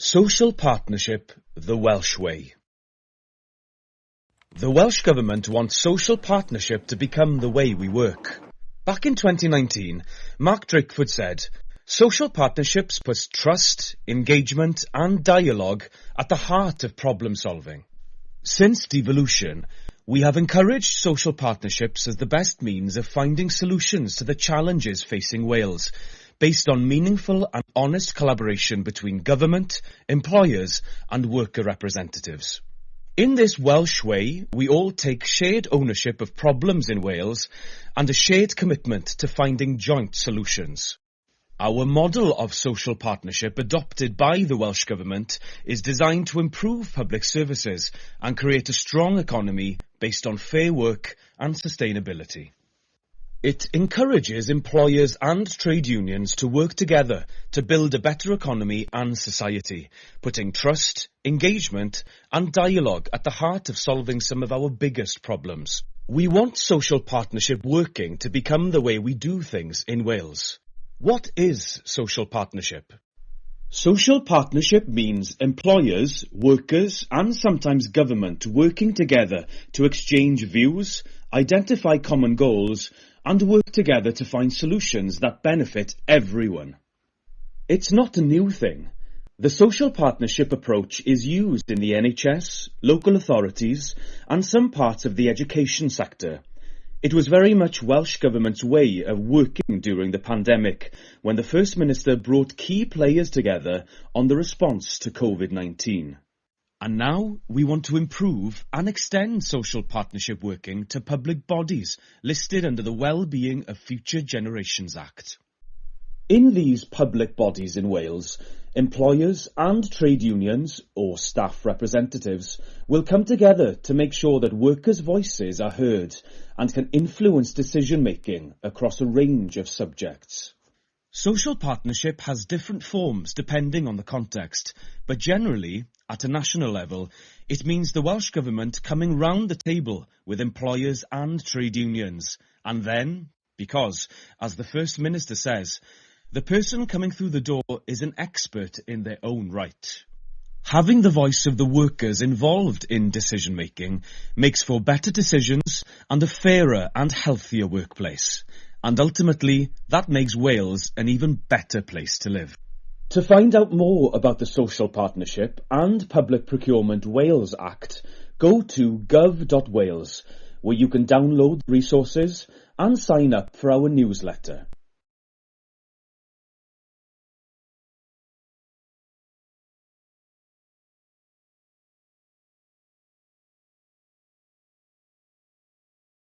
Social partnership, the Welsh way. The Welsh Government wants social partnership to become the way we work. Back in 2019, Mark Drakeford said, "Social partnerships puts trust, engagement and dialogue at the heart of problem solving." Since devolution, we have encouraged social partnerships as the best means of finding solutions to the challenges facing Wales, based on meaningful and honest collaboration between government, employers and worker representatives. In this Welsh way, we all take shared ownership of problems in Wales and a shared commitment to finding joint solutions. Our model of social partnership adopted by the Welsh Government is designed to improve public services and create a strong economy based on fair work and sustainability. It encourages employers and trade unions to work together to build a better economy and society, putting trust, engagement and dialogue at the heart of solving some of our biggest problems. We want social partnership working to become the way we do things in Wales. What is social partnership? Social partnership means employers, workers and sometimes government working together to exchange views, identify common goals and work together to find solutions that benefit everyone. It's not a new thing. The social partnership approach is used in the NHS, local authorities and some parts of the education sector. It was very much Welsh Government's way of working during the pandemic, when the First Minister brought key players together on the response to COVID-19. And now we want to improve and extend social partnership working to public bodies listed under the Wellbeing of Future Generations Act. In these public bodies in Wales, employers and trade unions, or staff representatives, will come together to make sure that workers' voices are heard and can influence decision-making across a range of subjects. Social partnership has different forms depending on the context, but generally, at a national level, it means the Welsh Government coming round the table with employers and trade unions, and then, because, as the First Minister says, the person coming through the door is an expert in their own right. Having the voice of the workers involved in decision-making makes for better decisions and a fairer and healthier workplace. And ultimately, that makes Wales an even better place to live. To find out more about the Social Partnership and Public Procurement Wales Act, go to gov.wales, where you can download resources and sign up for our newsletter.